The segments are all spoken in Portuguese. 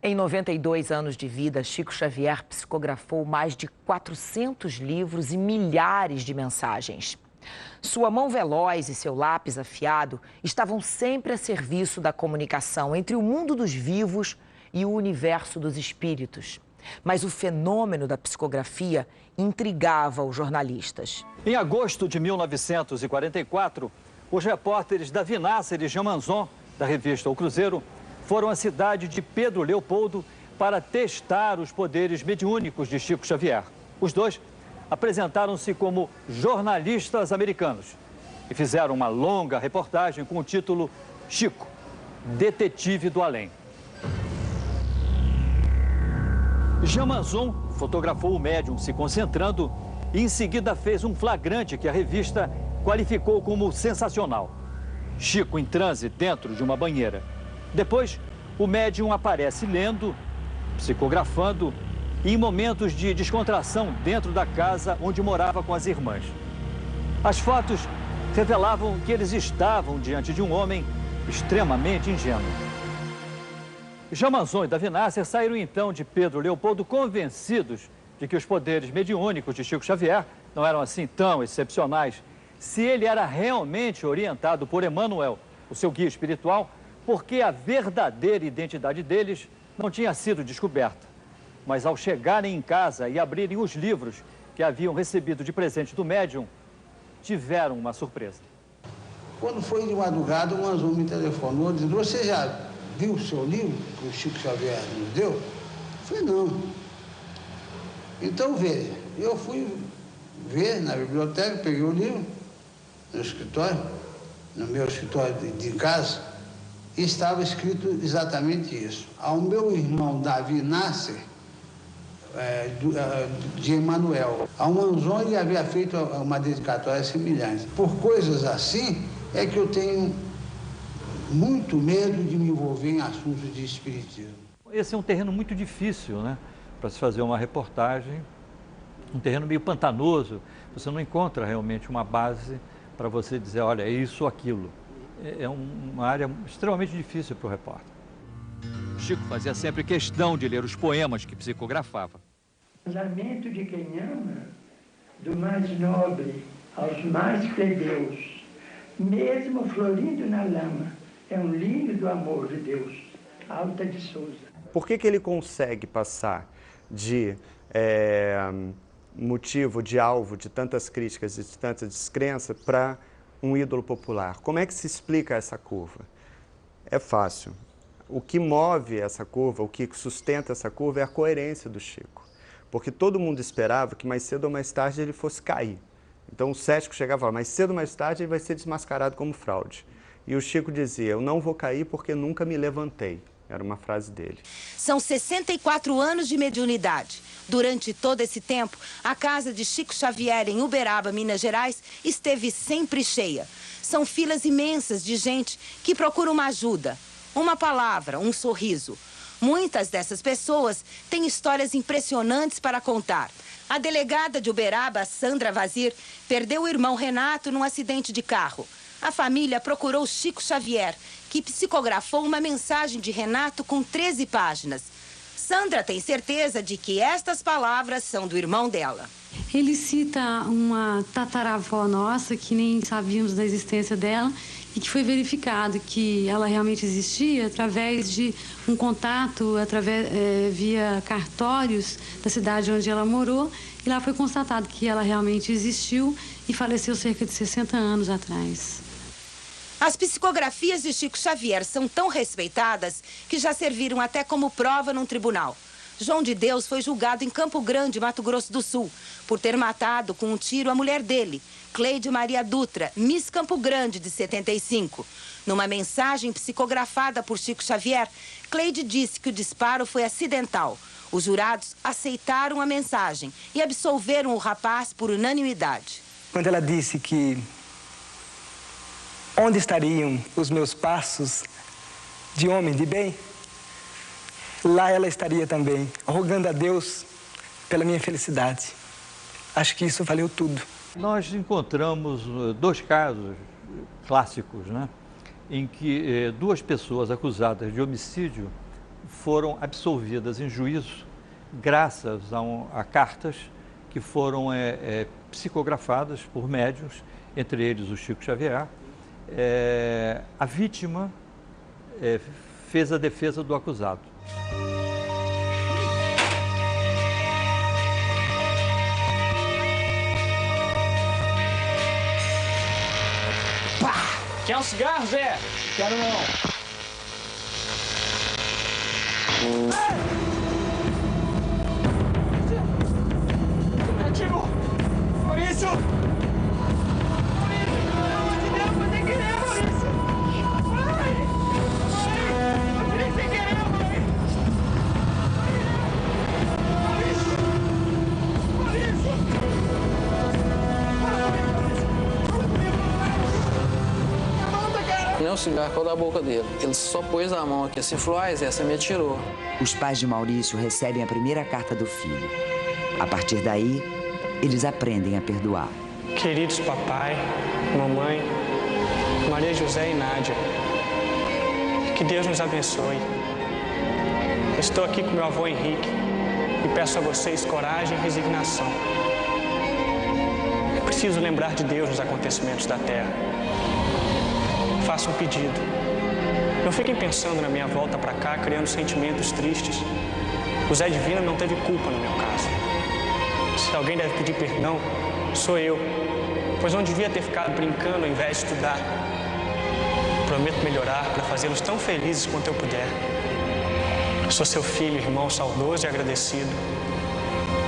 Em 92 anos de vida, Chico Xavier psicografou mais de 400 livros e milhares de mensagens. Sua mão veloz e seu lápis afiado estavam sempre a serviço da comunicação entre o mundo dos vivos e o universo dos espíritos. Mas o fenômeno da psicografia intrigava os jornalistas. Em agosto de 1944, os repórteres Davi Nasser e Jean Manzon, da revista O Cruzeiro, foram à cidade de Pedro Leopoldo para testar os poderes mediúnicos de Chico Xavier. Os dois apresentaram-se como jornalistas americanos e fizeram uma longa reportagem com o título Chico, Detetive do Além. Jean Manzon fotografou o médium se concentrando e em seguida fez um flagrante que a revista qualificou como sensacional. Chico em transe dentro de uma banheira. Depois, o médium aparece lendo, psicografando e em momentos de descontração dentro da casa onde morava com as irmãs. As fotos revelavam que eles estavam diante de um homem extremamente ingênuo. Jean Manzon e Davi Nasser saíram então de Pedro Leopoldo convencidos de que os poderes mediúnicos de Chico Xavier não eram assim tão excepcionais. Se ele era realmente orientado por Emmanuel, o seu guia espiritual, porque a verdadeira identidade deles não tinha sido descoberta. Mas ao chegarem em casa e abrirem os livros que haviam recebido de presente do médium, tiveram uma surpresa. Quando foi de madrugada, o Manzon me telefonou dizendo: "Você já viu o seu livro que o Chico Xavier nos deu?" Eu falei: "Não." Então veja, eu fui ver na biblioteca, peguei o livro no escritório, no meu escritório de casa, e estava escrito exatamente isso. Ao meu irmão Davi Nasser, de Emmanuel. Ao Manzon ele havia feito uma dedicatória semelhante. Por coisas assim é que eu tenho muito medo de me envolver em assuntos de espiritismo. Esse é um terreno muito difícil, né, para se fazer uma reportagem, um terreno meio pantanoso. Você não encontra realmente uma base para você dizer, olha, é isso ou aquilo. É uma área extremamente difícil para o repórter. Chico fazia sempre questão de ler os poemas que psicografava. Lamento de quem ama, do mais nobre aos mais plebeus, mesmo florindo na lama, é um lírio do amor de Deus. Alta de Souza. Por que ele consegue passar de motivo, de alvo, de tantas críticas e de tanta descrença para um ídolo popular? Como é que se explica essa curva? É fácil. O que move essa curva, o que sustenta essa curva é a coerência do Chico. Porque todo mundo esperava que mais cedo ou mais tarde ele fosse cair. Então o cético chegava e falava, mais cedo ou mais tarde ele vai ser desmascarado como fraude. E o Chico dizia, eu não vou cair porque nunca me levantei. Era uma frase dele. São 64 anos de mediunidade. Durante todo esse tempo, a casa de Chico Xavier, em Uberaba, Minas Gerais, esteve sempre cheia. São filas imensas de gente que procura uma ajuda, uma palavra, um sorriso. Muitas dessas pessoas têm histórias impressionantes para contar. A delegada de Uberaba, Sandra Vazir, perdeu o irmão Renato num acidente de carro. A família procurou Chico Xavier, que psicografou uma mensagem de Renato com 13 páginas. Sandra tem certeza de que estas palavras são do irmão dela. Ele cita uma tataravó nossa, que nem sabíamos da existência dela, e que foi verificado que ela realmente existia através de um contato, via cartórios da cidade onde ela morou, e lá foi constatado que ela realmente existiu e faleceu cerca de 60 anos atrás. As psicografias de Chico Xavier são tão respeitadas que já serviram até como prova num tribunal. João de Deus foi julgado em Campo Grande, Mato Grosso do Sul, por ter matado com um tiro a mulher dele, Cleide Maria Dutra, Miss Campo Grande, de 75. Numa mensagem psicografada por Chico Xavier, Cleide disse que o disparo foi acidental. Os jurados aceitaram a mensagem e absolveram o rapaz por unanimidade. Quando ela disse que onde estariam os meus passos de homem de bem, lá ela estaria também, rogando a Deus pela minha felicidade. Acho que isso valeu tudo. Nós encontramos dois casos clássicos, né, em que duas pessoas acusadas de homicídio foram absolvidas em juízo graças a cartas que foram psicografadas por médiuns, entre eles o Chico Xavier. A vítima fez a defesa do acusado. Quer um cigarro, Zé? Quero não. Atirou! Maurício! Maurício, pelo amor de Deus, foi sem querer, Maurício! Mãe! Eu tirei sem querer, mãe! Maurício! Maurício! Fala comigo, Não é um cigarro da boca dele. Ele só pôs a mão aqui assim, falou, Zé, você me atirou. Os pais de Maurício recebem a primeira carta do filho. A partir daí, eles aprendem a perdoar. Queridos papai, mamãe, Maria José e Nádia, que Deus nos abençoe. Estou aqui com meu avô Henrique e peço a vocês coragem e resignação. É preciso lembrar de Deus nos acontecimentos da terra. Faço um pedido. Não fiquem pensando na minha volta para cá, criando sentimentos tristes. O Zé Divino não teve culpa no meu caso. Se alguém deve pedir perdão, sou eu, pois não devia ter ficado brincando ao invés de estudar. Prometo melhorar para fazê-los tão felizes quanto eu puder. Sou seu filho, irmão saudoso e agradecido,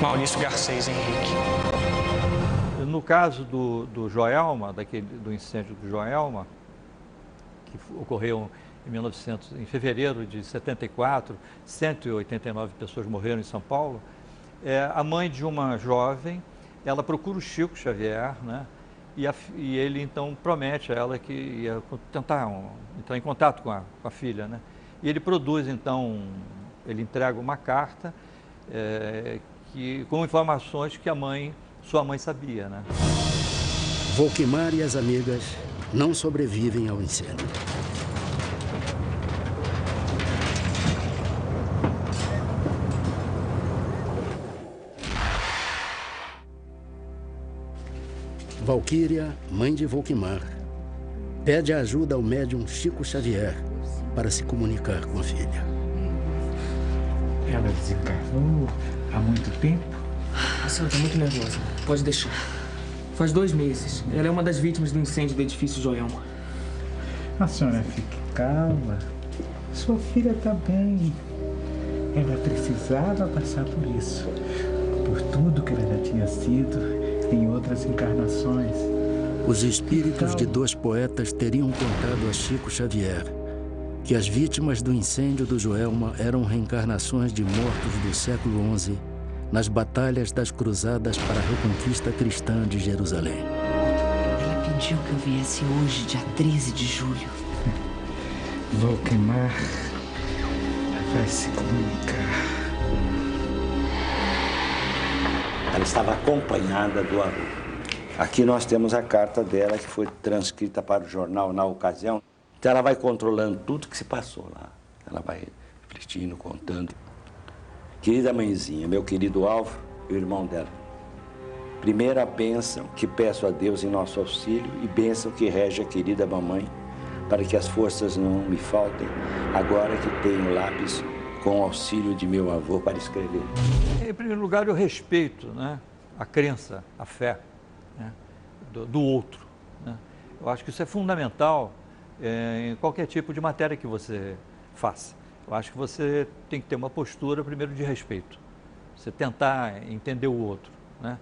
Maurício Garcês Henrique. No caso do Joelma, do incêndio do Joelma, que ocorreu em fevereiro de 74, 189 pessoas morreram em São Paulo. A mãe de uma jovem, ela procura o Chico Xavier, né? E ele então promete a ela que ia tentar entrar em contato com a filha, né? E ele produz então, ele entrega uma carta com informações que sua mãe sabia, né? Volquimar e as amigas não sobrevivem ao incêndio. Valquíria, mãe de Volquimar, pede ajuda ao médium Chico Xavier para se comunicar com a filha. Ela desencarnou há muito tempo? A senhora está muito nervosa. Pode deixar. Faz 2 meses. Ela é uma das vítimas do incêndio do edifício Joelma. A senhora fique calma. Sua filha está bem. Ela precisava passar por isso. Por tudo que ela já tinha sido em outras encarnações. Os espíritos de 2 poetas teriam contado a Chico Xavier que as vítimas do incêndio do Joelma eram reencarnações de mortos do século XI nas batalhas das cruzadas para a reconquista cristã de Jerusalém. Ela pediu que eu viesse hoje, dia 13 de julho. Volquimar vai se comunicar. Ela estava acompanhada do Haroldo. Aqui nós temos a carta dela, que foi transcrita para o jornal na ocasião. Então ela vai controlando tudo que se passou lá. Ela vai refletindo, contando. Querida mãezinha, meu querido Álvaro e o irmão dela. Primeira bênção que peço a Deus em nosso auxílio e bênção que rege a querida mamãe, para que as forças não me faltem, agora que tenho lápis com o auxílio de meu avô para escrever. Em primeiro lugar, eu respeito, né, a crença, a fé, né, do outro, né? Eu acho que isso é fundamental em qualquer tipo de matéria que você faça. Eu acho que você tem que ter uma postura, primeiro, de respeito. Você tentar entender o outro, né?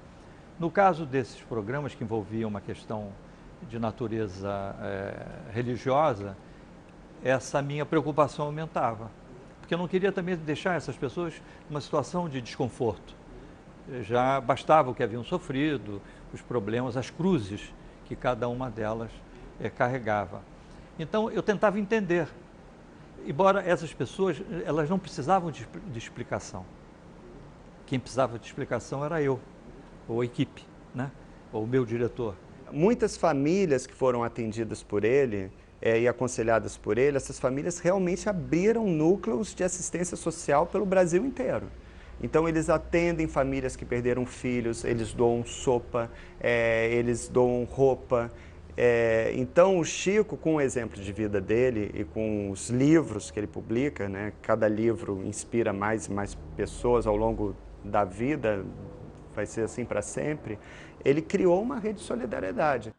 No caso desses programas que envolviam uma questão de natureza religiosa, essa minha preocupação aumentava. Porque eu não queria também deixar essas pessoas numa situação de desconforto. Já bastava o que haviam sofrido, os problemas, as cruzes que cada uma delas carregava. Então, eu tentava entender. Embora essas pessoas, elas não precisavam de explicação. Quem precisava de explicação era eu, ou a equipe, né? Ou o meu diretor. Muitas famílias que foram atendidas por ele e aconselhadas por ele, essas famílias realmente abriram núcleos de assistência social pelo Brasil inteiro. Então, eles atendem famílias que perderam filhos, eles doam sopa, eles doam roupa. Então, o Chico, com o exemplo de vida dele e com os livros que ele publica, né, cada livro inspira mais e mais pessoas ao longo da vida, vai ser assim para sempre, ele criou uma rede de solidariedade.